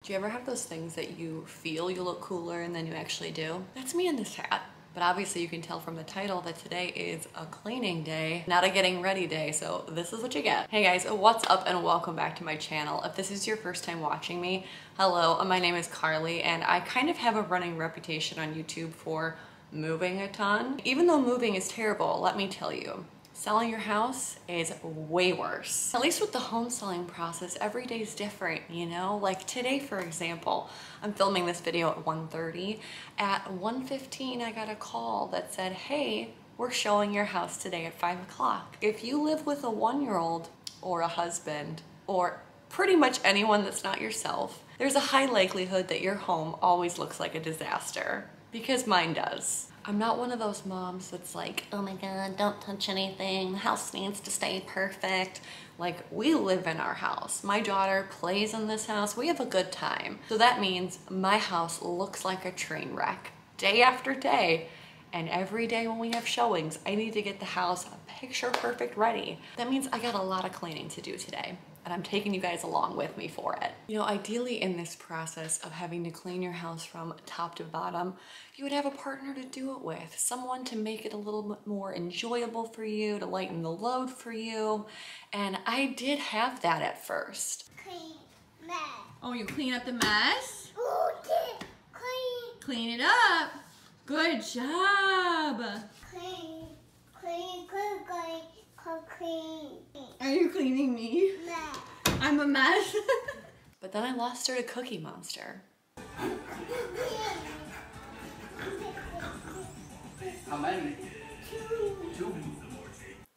Do you ever have those things that you feel you look cooler and then you actually do? That's me in this hat. But obviously you can tell from the title that today is a cleaning day, not a getting ready day, so this is what you get. Hey guys, what's up and welcome back to my channel. If this is your first time watching me, hello, my name is Carly and I kind of have a running reputation on YouTube for moving a ton. Even though moving is terrible, let me tell you, selling your house is way worse. At least with the home selling process, every day is different, you know? Like today, for example, I'm filming this video at 1:30. At 1:15, I got a call that said, hey, we're showing your house today at 5 o'clock. If you live with a 1-year-old or a husband or pretty much anyone that's not yourself, there's a high likelihood that your home always looks like a disaster, because mine does. I'm not one of those moms that's like, oh my God, don't touch anything. The house needs to stay perfect. Like, we live in our house. My daughter plays in this house. We have a good time. So that means my house looks like a train wreck day after day. And every day when we have showings, I need to get the house picture perfect ready. That means I got a lot of cleaning to do today. And I'm taking you guys along with me for it. You know, ideally in this process of having to clean your house from top to bottom, you would have a partner to do it with, someone to make it a little bit more enjoyable for you, to lighten the load for you. And I did have that at first. Clean mess. Oh, you clean up the mess? Okay. Clean. Clean it up. Good job. Clean. Clean. Clean. Clean. Clean. Are you cleaning me? Mess. I'm a mess. But then I lost her to Cookie Monster. How many? Two.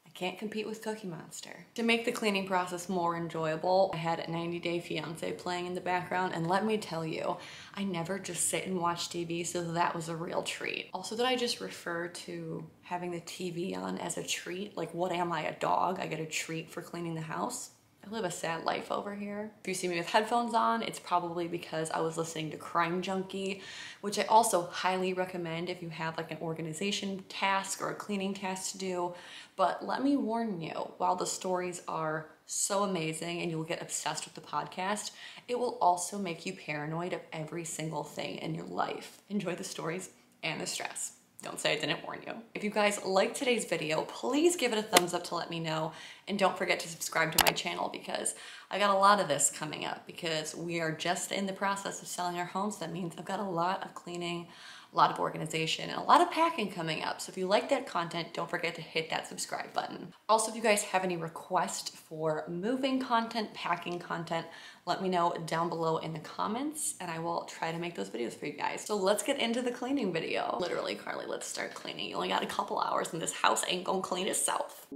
I can't compete with Cookie Monster. To make the cleaning process more enjoyable, I had 90 Day Fiancé playing in the background, and let me tell you, I never just sit and watch TV, so that was a real treat. Also, did I just refer to having the TV on as a treat? Like, what am I, a dog? I get a treat for cleaning the house? I live a sad life over here. If you see me with headphones on, it's probably because I was listening to Crime Junkie, which I also highly recommend if you have like an organization task or a cleaning task to do. But let me warn you, while the stories are so amazing and you'll get obsessed with the podcast, it will also make you paranoid of every single thing in your life. Enjoy the stories and the stress. Don't say I didn't warn you. If you guys like today's video, please give it a thumbs up to let me know. And don't forget to subscribe to my channel because I got a lot of this coming up because we are just in the process of selling our homes. That means I've got a lot of cleaning, a lot of organization, and a lot of packing coming up. So if you like that content, don't forget to hit that subscribe button. Also, if you guys have any requests for moving content, packing content, let me know down below in the comments and I will try to make those videos for you guys. So let's get into the cleaning video. Literally, Carly, let's start cleaning. You only got a couple hours and this house ain't gonna clean itself.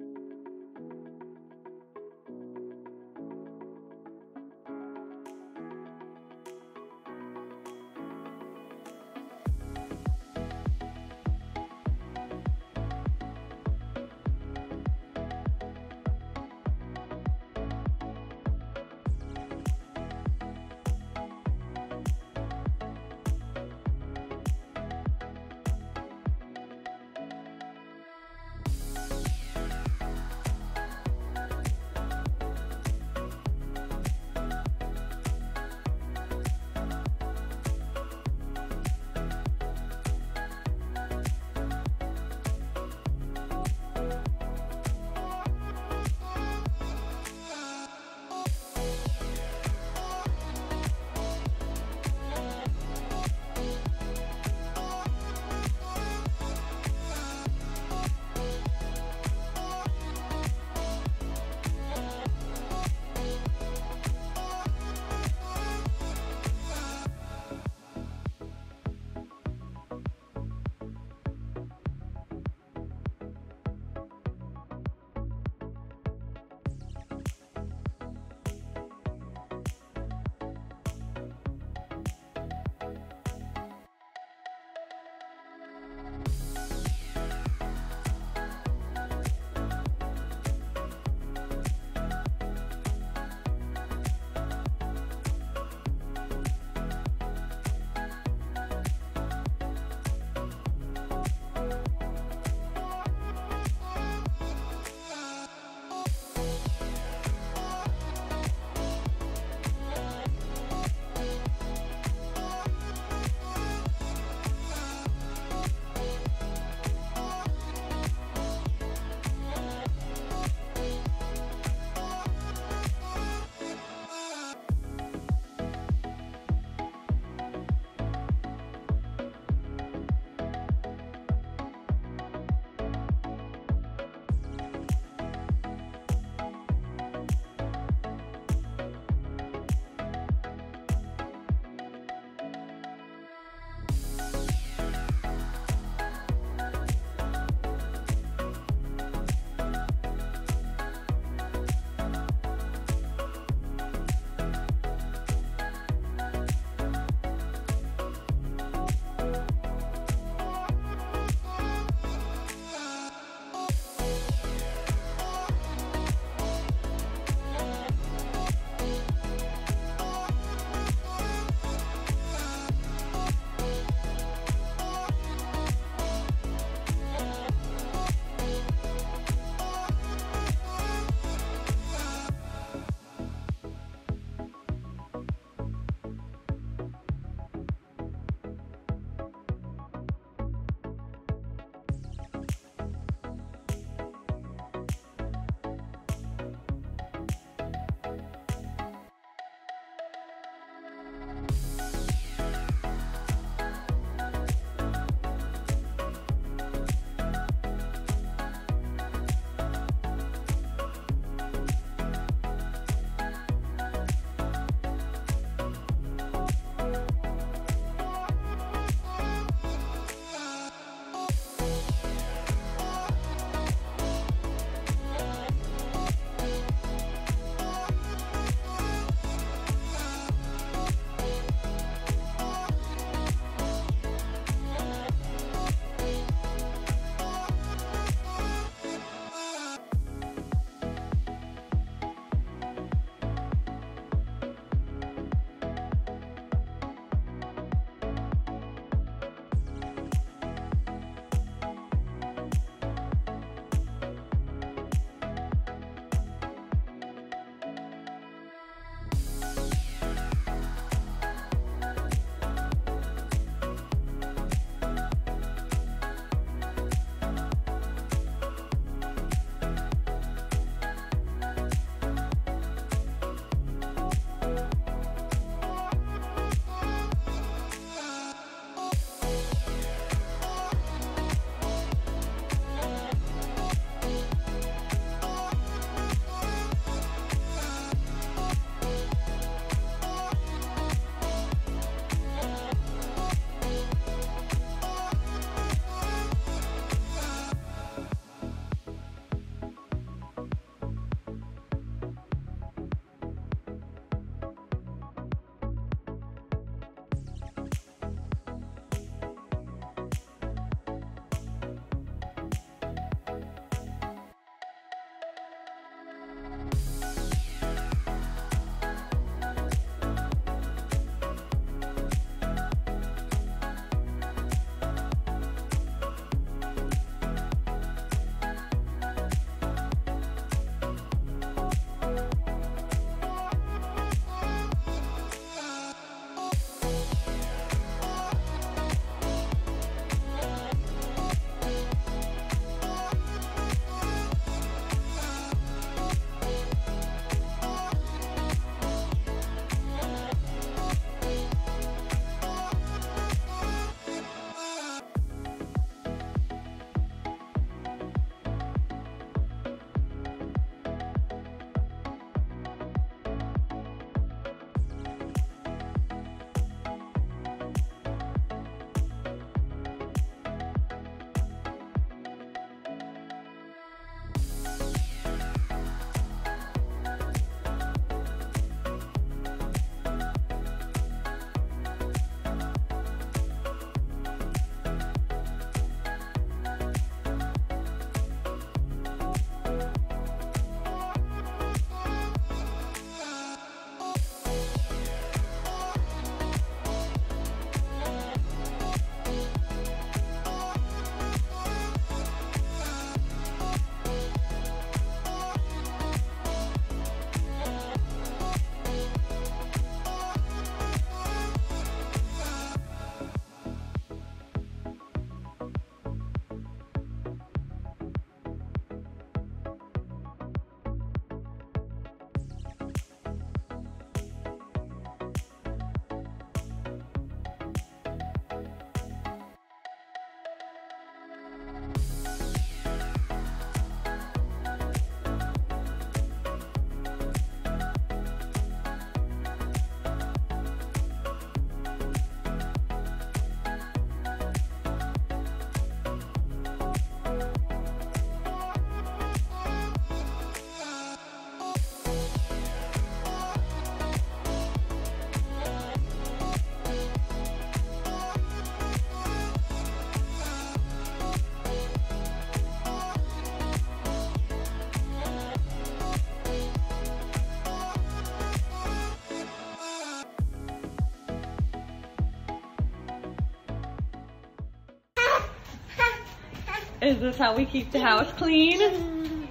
Is this how we keep the house clean?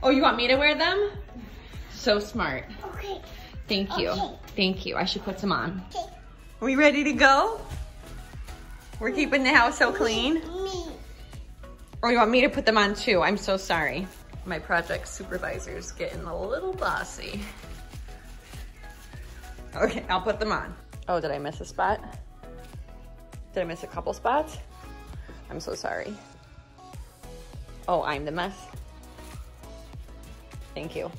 Oh, you want me to wear them? So smart. Okay. Thank you. Okay. Thank you. I should put some on. Okay. Are we ready to go? We're keeping the house so clean. Me. Or you want me to put them on too? I'm so sorry. My project supervisor's getting a little bossy. Okay, I'll put them on. Oh, did I miss a spot? Did I miss a couple spots? I'm so sorry. Oh, I'm the mess. Thank you.